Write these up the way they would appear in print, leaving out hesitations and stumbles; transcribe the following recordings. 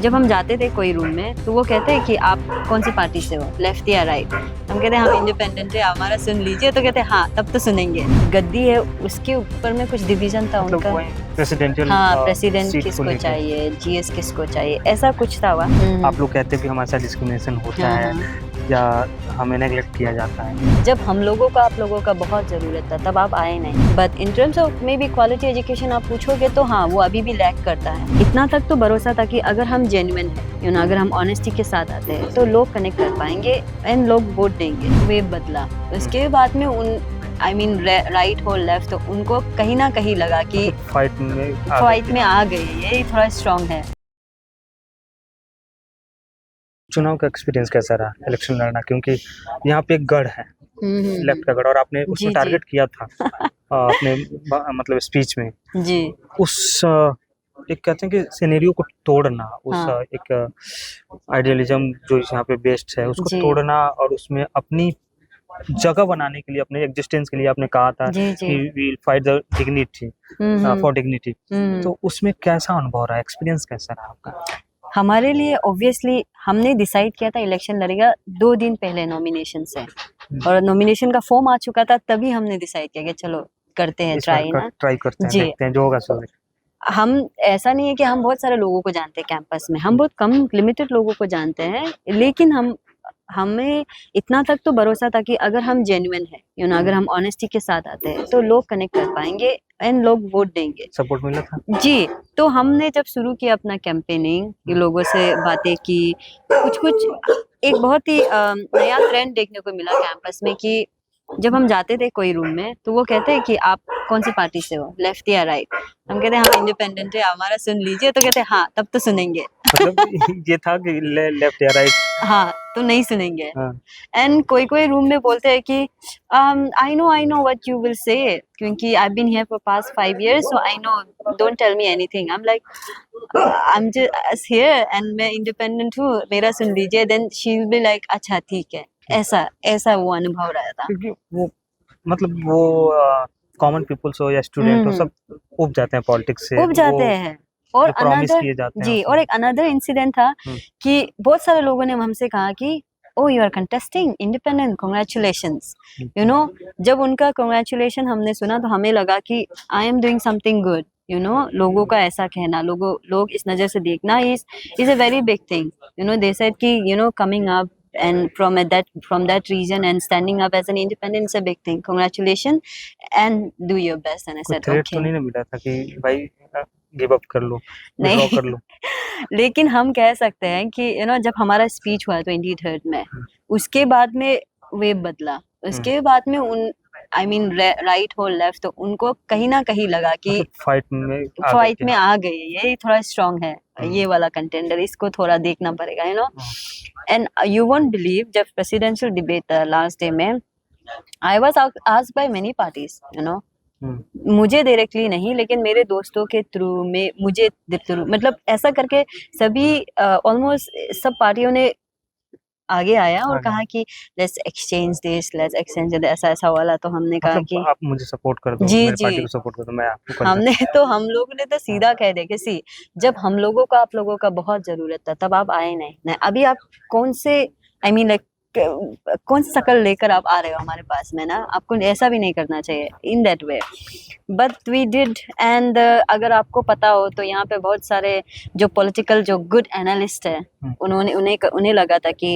जब हम जाते थे कोई रूम में तो वो कहते हैं कि आप कौन सी पार्टी से हो, लेफ्ट या राइट। हम कहते हैं हम इंडिपेंडेंट है, हमारा सुन लीजिए, तो कहते हैं हाँ तब तो सुनेंगे। गद्दी है उसके ऊपर में कुछ डिवीजन था मतलब उनका। प्रेसिडेंशियल हाँ, प्रेसिडेंट सीट को किसको लेके चाहिए, जीएस किसको चाहिए, ऐसा कुछ था हुआ। आप लोग कहते हैं कि हमारे साथ डिस्क्रिमिनेशन होता हाँ, है हाँ। या हमें नेगलेक्ट किया जाता है। जब हम लोगों का आप लोगों का बहुत ज़रूरत था तब आप आए नहीं। But in terms of may be quality education आप पूछोगे तो हाँ वो अभी भी लैक करता है। इतना तक तो भरोसा था कि अगर हम जेन्युइन है, अगर हम ऑनेस्टी के साथ आते हैं तो लोग कनेक्ट कर पाएंगे एंड लोग वोट देंगे। वे बदला उसके बाद में उन राइट हो लेफ्ट, तो उनको कहीं ना कहीं लगा कि फाइट में आ गए, ये थोड़ा स्ट्रांग है। चुनाव का एक्सपीरियंस कैसा रहा इलेक्शन लड़ना, क्योंकि यहाँ पे एक गढ़ है, लेफ्ट का गढ़, और आपने उसमें टारगेट किया था अपने मतलब स्पीच में जी उस एक कहते हैं कि सिनेरियो को तोड़ना, उस हाँ। एक आइडियलिज्म जो यहाँ पे बेस्ड है उसको जी तोड़ना और उसमें अपनी जगह बनाने के लिए, अपने एग्जिस्टेंस के लिए आपने कहा था जी जी कि we fight the dignity for dignity. तो उसमें कैसा अनुभव रहा, एक्सपीरियंस कैसा रहा आपका? हमारे लिए ऑब्वियसली हमने डिसाइड किया था इलेक्शन लड़ेगा 2 दिन पहले नॉमिनेशन से, और नॉमिनेशन का फॉर्म आ चुका था, तभी हमने डिसाइड किया कि चलो करते हैं ट्राई करते हैं, जी। देखते हैं जो होगा सो होगा। हम ऐसा नहीं है कि हम बहुत सारे लोगों को जानते हैं कैंपस में, हम बहुत कम लिमिटेड लोगों को जानते हैं, लेकिन हमें इतना तक तो भरोसा था कि अगर हम जेन्युइन है, अगर हम ऑनेस्टी के साथ आते हैं तो लोग कनेक्ट कर पाएंगे एंड लोग वोट देंगे। सपोर्ट मिला था जी। तो हमने जब शुरू किया अपना कैंपेनिंग, लोगों से बातें की, कुछ एक बहुत ही नया ट्रेंड देखने को मिला कैंपस में कि जब हम जाते थे कोई रूम में तो वो कहते हैं कि आप कौन सी पार्टी से हो, लेफ्ट या राइट। हम कहते हैं हम इंडिपेंडेंट है, हमारा सुन लीजिए, तो कहते हैं हाँ तब तो सुनेंगे। मतलब ये था कि लेफ्ट या राइट, हाँ तो नहीं सुनेंगे। हाँ। एंड कोई रूम में बोलते हैं कि I know what you will say, क्योंकि I been here for past 5 years, so I know, don't tell me anything. I am like I am just here and मैं इंडिपेंडेंट हूँ, मेरा सुन लीजिए। Then she will be like अच्छा ठीक है। ऐसा वो अनुभव रहा था, क्योंकि वो मतलब वो कॉमन पीपल्स हो या स्टूडेंट हो, सब उब जाते हैं पॉलिटिक्स से, उब जाते हैं। और प्रॉमिस अनदर किए जाते हैं जी, उसमें। और एक अनदर इंसिडेंट था कि बहुत सारे लोगों ने हमसे कहा कि oh you are contesting independent, congratulations. जब उनका कांग्रेचुलेशन हमने सुना तो हमें लगा कि I am doing something good. लोगों का ऐसा कहना, लोग इस नजर से देखना is a very big thing. They said कि coming up and from that region and standing up as an independent is a big thing. Congratulations and do your best. And I कोई said थ्रेट okay. तो नहीं ना मिला था कि भाई give up कर लो, विड्रॉ नहीं कर लो? लेकिन हम कह सकते हैं कि जब हमारा स्पीच हुआ 23rd में, उसके बाद में वेव बदला। उसके बाद में उन राइट हो लेफ्ट, तो उनको कहीं ना कहीं लगा कि फाइट में आ गए, ये थोड़ा स्ट्रांग है, ये वाला कंटेंडर, इसको थोड़ा देखना पड़ेगा। एंड यू वोंट बिलीव, जब प्रेसिडेंशियल डिबेट था लास्ट डे में, I was asked by many parties, मुझे डायरेक्टली नहीं, लेकिन मेरे दोस्तों के थ्रू में, मुझे थ्रू, मतलब ऐसा करके सभी ऑलमोस्ट सब पार्टियों ने आगे आया और कहा कि let's exchange this, let's exchange, ऐसा वाला। तो हमने कहा मतलब कि आप मुझे सपोर्ट कर दो, जी मेरे जी, पार्टी को सपोर्ट कर दो, मैं आपको हमने तो हम लोगों ने तो सीधा कह दिया कि सी, जब हम लोगों का आप लोगों का बहुत जरूरत था तब आप आए नहीं। अभी आप कौन से लाइक कौन सी शक्ल लेकर आप आ रहे हो हमारे पास में ना, आपको ऐसा भी नहीं करना चाहिए in that way. But we did. And अगर आपको पता हो तो यहाँ पे बहुत सारे जो पॉलिटिकल जो गुड एनालिस्ट है, उन्हें लगा था कि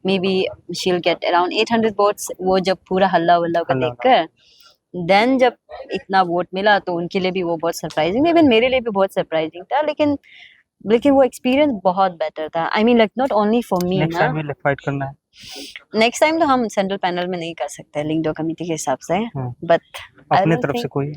may be she will get around 800 votes. वो जब पूरा हल्ला वल्ला को देखकर, देन जब इतना वोट मिला तो उनके लिए भी वो बहुत सरप्राइजिंग, इवन मेरे लिए भी बहुत सरप्राइजिंग था। लेकिन वो एक्सपीरियंस बहुत बेटर था। Like not only for me next ना। टाइम में फाइट करना है, नेक्स्ट टाइम तो हम सेंट्रल पैनल में नहीं कर सकते लिंक्डो कमेटी के हिसाब से, बट अपने तरफ से कोई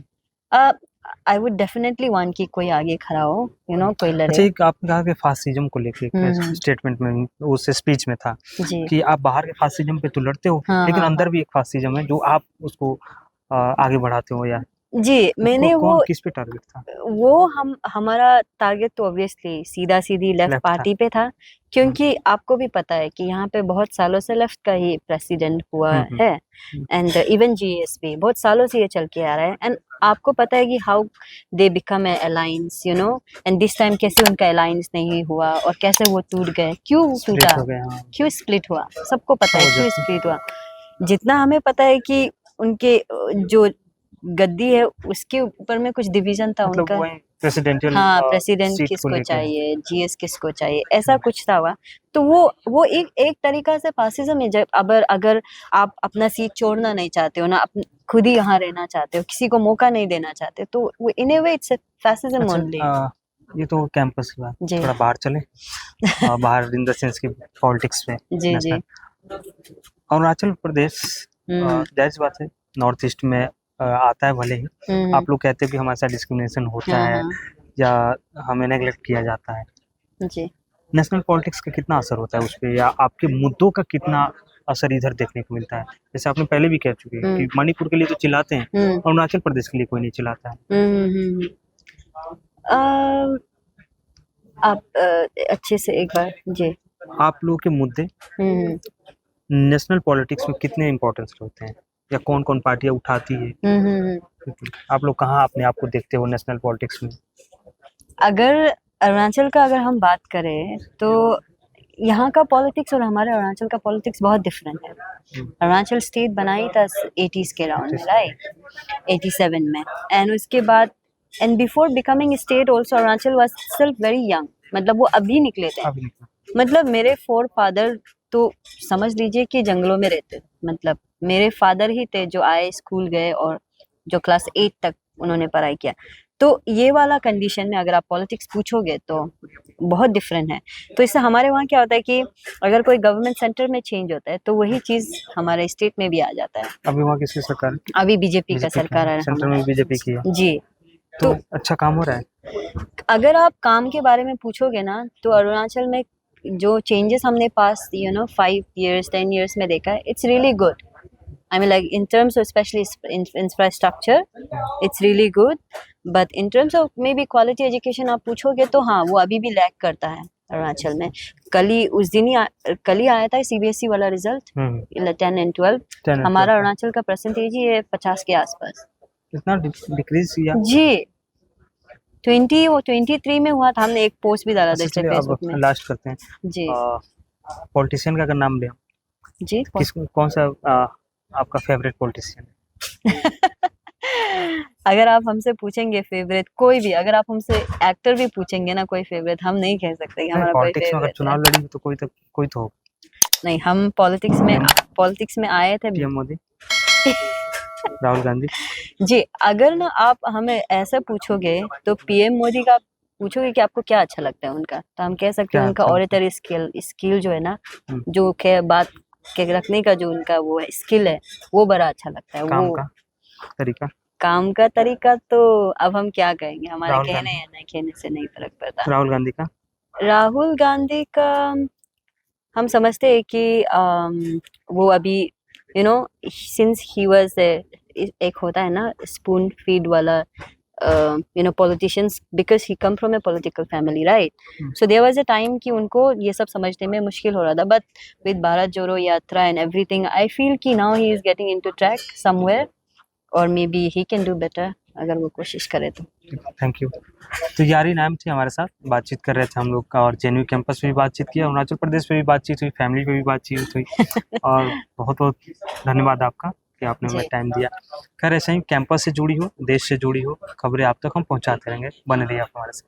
आई वुड डेफिनेटली वांट कि कोई आगे खड़ा हो, कोई लड़े। अच्छा, एक आपने कहा कि फासिज्म को लेके स्टेटमेंट में, उस स्पीच में था कि आप बाहर के फासिज्म पे तो लड़ते हो, लेकिन अंदर भी एक फासिज्म है जो आप उसको आगे बढ़ाते हो, या जी, मैंने वो किस पे टारगेट था? वो हमारा टारगेट तो ऑब्वियसली सीधा सीधी लेफ्ट पार्टी पे था, क्योंकि आपको भी पता है कि यहाँ पे बहुत सालों से लेफ्ट का ही प्रेसिडेंट हुआ है, एंड इवन जीएसपी बहुत सालों से ये चल के आ रहा है। एंड आपको पता है कि how they become a alliance, you know, and this time कैसे उनका अलायंस नहीं हुआ और कैसे वो टूट गए, क्यों स्प्लिट टूटा, हो गए, हाँ। क्यों स्प्लिट हुआ, सबको पता है हो क्यों जाता है। स्प्लिट हुआ। जितना हमें पता है कि उनके जो गद्दी है उसके ऊपर में कुछ डिवीजन था मतलब उनका, वही प्रेसिडेंशियल हाँ प्रेसिडेंट सीट को किसको लेके। चाहिए, जीएस किसको चाहिए, ऐसा कुछ था हुआ। तो वो एक एक तरीका से फासिज्म है। जब अगर आप अपना सीट छोड़ना नहीं चाहते हो ना, खुद ही यहाँ रहना चाहते हो, किसी को मौका नहीं देना चाहते, तो वो इन ए वे इट्स फैसिज्म अच्छा, ओनली। ये तो कैंपस की बात, जी थोड़ा बाहर चले। बाहर इन द सेंस की पॉलिटिक्स में, जी जी। अरुणाचल प्रदेश जाहिर सी बात है नॉर्थ ईस्ट में आता है, भले ही आप लोग कहते हो कि हमारे साथ डिस्क्रिमिनेशन होता हाँ है हाँ या हमें नेगलेक्ट किया जाता है, जी। नेशनल पॉलिटिक्स का कितना असर होता है उस पर, या आपके मुद्दों का कितना असर इधर देखने को मिलता है? जैसे आपने पहले भी कह चुके हैं कि मणिपुर के लिए तो चिल्लाते हैं, अरुणाचल प्रदेश के लिए कोई नहीं चिल्लाता है। आप अच्छे से एक बार जी। आप लोगों के मुद्दे नेशनल पॉलिटिक्स में कितने इम्पोर्टेंस होते हैं, या कौन कौन पार्टियां उठाती है? आप लोग कहाँ अपने आप को देखते हो नेशनल पॉलिटिक्स में? अगर अरुणाचल का अगर हम बात करें तो यहाँ का पॉलिटिक्स और हमारे अरुणाचल का पॉलिटिक्स बहुत डिफरेंट है। अरुणाचल स्टेट बनाई था 80s के राउंड में, राइट, 87 में, एंड उसके बाद and before becoming state also Arunachal was still very young, मतलब वो अभी निकले थे। मतलब मेरे फोर फादर तो समझ लीजिए कि जंगलों में रहते, मतलब मेरे फादर ही थे जो आए, स्कूल गए और जो क्लास 8 तक उन्होंने पढ़ाई किया। तो ये वाला कंडीशन में अगर आप पॉलिटिक्स पूछोगे तो बहुत डिफरेंट है। तो इससे हमारे वहाँ क्या होता है कि अगर कोई गवर्नमेंट सेंटर में चेंज होता है तो वही चीज हमारे स्टेट में भी आ जाता है। अभी वहाँ किसकी सरकार है? अभी बीजेपी का सरकार है, सेंटर में बीजेपी की है जी। तो अच्छा काम हो रहा है। अगर आप काम के बारे में पूछोगे ना तो अरुणाचल में जो चेंजेस हमने पास 5 years 10 years में देखा है, it's really good. I mean, like in terms of especially infrastructure, it's really good. But in terms of maybe quality education आप पूछोगे तो हाँ वो अभी भी लैग करता है अरुणाचल में। कल ही आया था CBSE वाला रिजल्ट 10 and 12। हमारा अरुणाचल का परसेंटेज ही है 50 के आसपास। इतना डिक्रीज किया जी। 23 में हुआ था, हमने एक पोस्ट भी डाला था इस पे फेसबुक में। लास्ट करते हैं जी। पॉलिटिशियन का अगर नाम लें जी, कौन सा आपका फेवरेट पॉलिटिशियन? अगर आप हमसे पूछेंगे फेवरेट कोई भी, अगर आप हमसे एक्टर भी पूछेंगे ना कोई फेवरेट, हम नहीं कह सकते कि हमारा कोई फेवरेट है। चुनाव लड़ी तो कोई तो नहीं, हम पॉलिटिक्स में आए थे। पीएम मोदी, राहुल गांधी। जी, अगर ना आप हमें ऐसा पूछोगे तो पीएम मोदी का पूछोगे कि आपको क्या अच्छा लगता है उनका, तो हम कह सकते हैं उनका ऑरेटरी स्किल जो है ना, जो बात के रखने का जो उनका वो है स्किल है, वो बड़ा अच्छा लगता है। काम का तरीका तो अब हम क्या कहेंगे, हमारे कहने या नहीं कहने से नहीं फर्क पड़ता। राहुल गांधी का हम समझते हैं कि वो अभी सिंस ही वाज एक होता है ना स्पून फीड वाला politicians, because he come from a political family, right? So there was a time कि उनको ये सब समझने में मुश्किल हो रहा था, but with भारत जोड़ो यात्रा and everything, I feel कि now he is getting into track somewhere, or maybe he can do better अगर वो कोशिश करे तो। Thank you. तो यारी नाम थी हमारे साथ, बातचीत कर रहे थे हम लोग का, और जेएनयू कैंपस में भी बातचीत किया, अरुणाचल प्रदेश में भी बातचीत हुई, फैमिली पे भी बातचीत हुई और बहुत बहुत धन्यवाद आपका कि आपने हमें टाइम दिया। खैर ऐसे ही कैंपस से जुड़ी हो, देश से जुड़ी हो खबरें आप तक हम पहुंचाते रहेंगे, बने रहिए आप हमारे साथ।